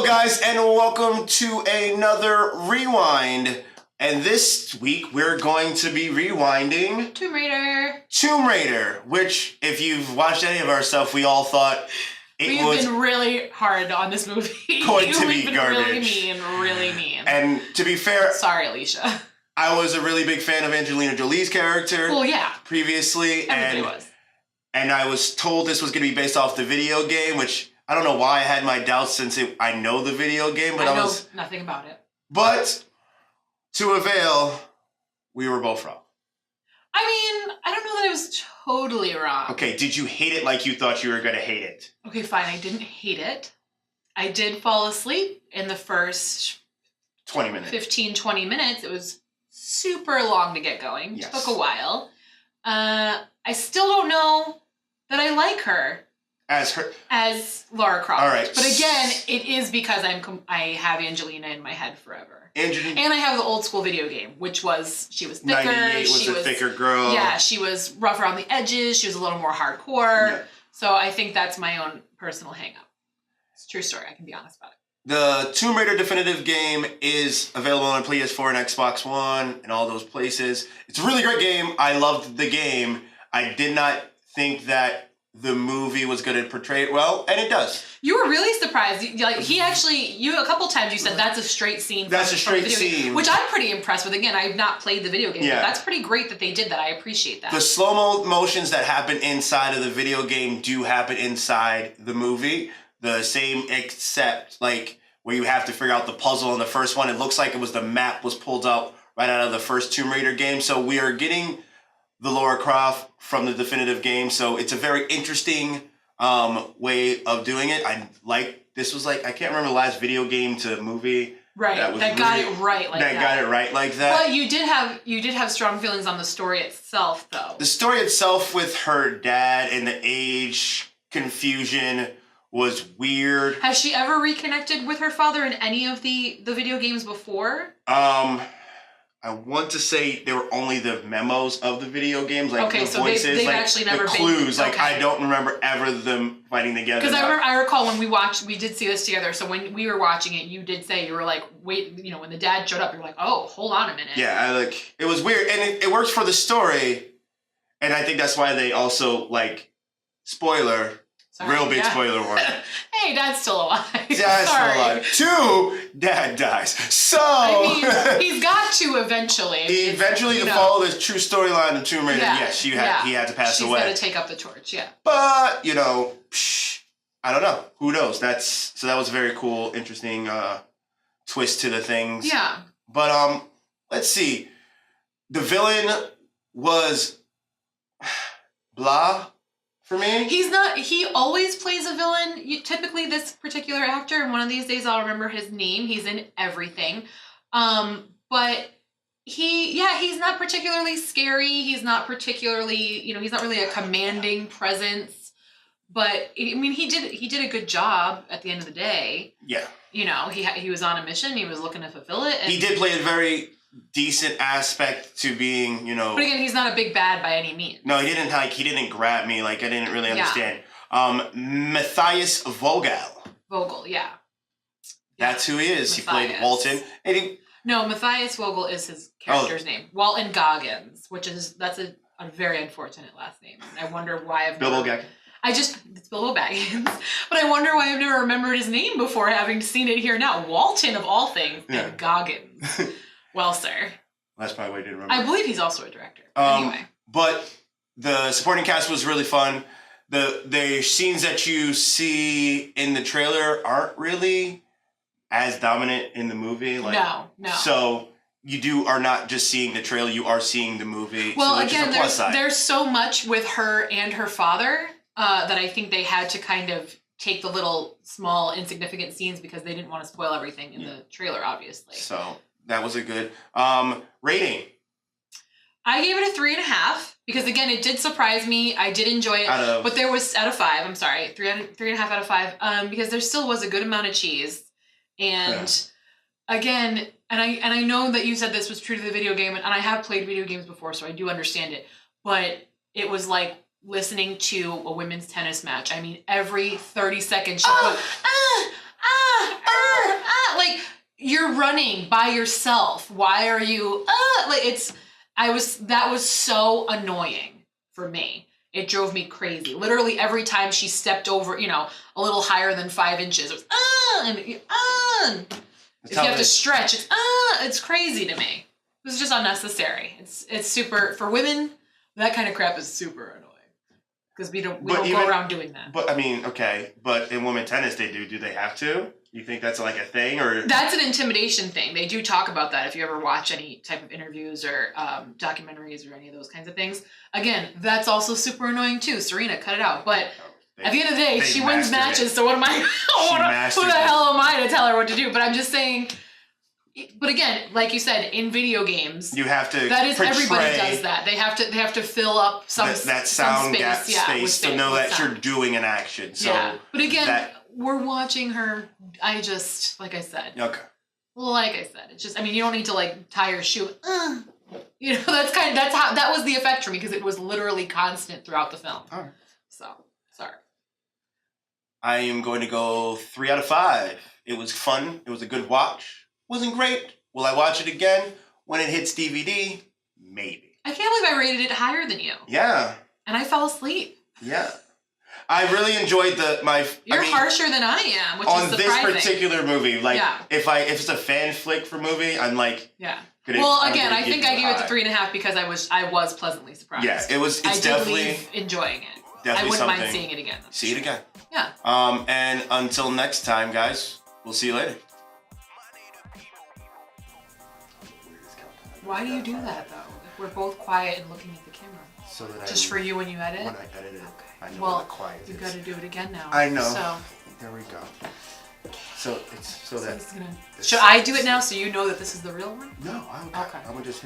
Hello guys and welcome to another rewind. And this week we're going to be rewinding Tomb Raider, which if you've watched any of our stuff, we all thought we've been really hard on this movie. Going to We've be been garbage. really mean. And to be fair, sorry, Alicia. I was a really big fan of Angelina Jolie's character. Well, yeah. Previously. Everybody was. And I was told this was going to be based off the video game, which I don't know why I had my doubts since I know the video game, but I know nothing about it. But to avail, we were both wrong. I mean, I don't know that I was totally wrong. Okay, did you hate it like you thought you were going to hate it? Okay, fine. I didn't hate it. I did fall asleep in the first 20 minutes. 15, 20 minutes. It was super long to get going. Yes. It took a while. I still don't know that I like her. As Laura Croft. All right. But again, it is because I have Angelina in my head forever. And I have the old school video game, which was, she was thicker. 98 was a thicker girl. Yeah, she was rough around the edges. She was a little more hardcore. Yeah. So I think that's my own personal hang-up. It's a true story. I can be honest about it. The Tomb Raider definitive game is available on PS4 and Xbox One and all those places. It's a really great game. I loved the game. I did not think that the movie was going to portray it well, and it does. You were really surprised. Like a couple times you said that's a straight scene. That's a straight scene. Which I'm pretty impressed with. Again, I've not played the video game, but that's pretty great that they did that. I appreciate that. The slow-mo motions that happen inside of the video game do happen inside the movie. The same, except like where you have to figure out the puzzle in the first one. It looks like it was the map was pulled out right out of the first Tomb Raider game. So we are getting the Laura Croft from the definitive game. So it's a very interesting way of doing it. This was like, I can't remember the last video game to movie. Right, that got it right like that. That got it right like that. But you did have strong feelings on the story itself, though. The story itself with her dad and the age confusion was weird. Has she ever reconnected with her father in any of the video games before? I want to say they were only the memos of the video games, like okay, the so voices, they've like actually never the clues. been, like I don't remember ever them fighting together. Because I recall when we did see this together. So when we were watching it, you did say you were like, wait, when the dad showed up, you were like, oh, hold on a minute. Yeah, it was weird, and it works for the story, and I think that's why they also spoiler. Sorry, real big spoiler warning. Hey, Dad's still alive. Dad's still alive. 2, Dad dies. So I mean, he's got to eventually. To follow the true storyline of Tomb Raider, yes, he had to pass away. She's got to take up the torch, yeah. But I don't know. Who knows? That was a very cool, interesting twist to the things. Yeah. But let's see. The villain was blah. For me? He always plays a villain. Typically this particular actor, and one of these days I'll remember his name. He's in everything. But he's not particularly scary. He's not particularly, he's not really a commanding presence. But I mean, he did a good job at the end of the day. Yeah. He was on a mission. He was looking to fulfill it. And he did play a very decent aspect to being, But again, he's not a big bad by any means. No, he didn't grab me. I didn't really understand. Matthias Vogel. Vogel, yeah. That's who he is. Matthias. He played Walton. No, Matthias Vogel is his character's name. Walton Goggins, that's a very unfortunate last name. I wonder why I've Bilbo Baggins. It's Bilbo Baggins. But I wonder why I've never remembered his name before having seen it here now. Walton of all things, and Goggins. Well, sir. That's probably why I didn't remember. I believe he's also a director. Anyway. But the supporting cast was really fun. The scenes that you see in the trailer aren't really as dominant in the movie. No. So you are not just seeing the trailer, you are seeing the movie. Well, so again, there's so much with her and her father that I think they had to kind of take the little small insignificant scenes because they didn't want to spoil everything in the trailer, obviously. So that was a good rating. I gave it a 3.5 because again, it did surprise me. I did enjoy it, but there was out of 5. I'm sorry, 3.5 out of 5. Because there still was a good amount of cheese, and again, and I know that you said this was true to the video game, and I have played video games before, so I do understand it. But it was like listening to a women's tennis match. I mean, every 30 seconds she put, you're running by yourself. Why are you, that was so annoying for me. It drove me crazy. Literally every time she stepped over, you know, a little higher than 5 inches, it was, if you have to stretch, it's crazy to me. It was just unnecessary. It's super, for women, that kind of crap is super annoying. Because we don't go around doing that. But I mean, okay, but in women tennis they do. Do they have to? You think that's like a thing, or that's an intimidation thing? They do talk about that if you ever watch any type of interviews or documentaries or any of those kinds of things. Again, that's also super annoying too. Serena, cut it out. But at the end of the day, she wins matches. So what am I? Who the hell am I to tell her what to do? But I'm just saying. But again, like you said, in video games, you have to. That is, everybody does that. They have to fill up that sound gap space to know that you're doing an action. So yeah, but again, we're watching her. I just, like I said. Okay. Like I said, it's just. I mean, you don't need to like tie your shoe. You know, that was the effect for me because it was literally constant throughout the film. All right. So sorry. I am going to go 3 out of 5. It was fun. It was a good watch. Wasn't great. Will I watch it again when it hits DVD? Maybe. I can't believe I rated it higher than you. Yeah. And I fell asleep. Yeah. I really enjoyed You're harsher than I am, which is surprising. On this particular movie. Like, if it's a fan flick for movie, I'm like... Yeah. I think I gave it the 3.5 because I was pleasantly surprised. Yeah, it's definitely... I did leave enjoying it. Definitely I wouldn't mind seeing it again. See it again. Yeah. And until next time, guys, we'll see you later. Why do you do that though? If we're both quiet and looking at the camera. So that just for you when you edit? When I edit it. Okay. I know well, what quiet you've got to do it again now. I know. So there we go. So it's so that. Should I do it now so you know that this is the real one? No, I'm gonna just hit.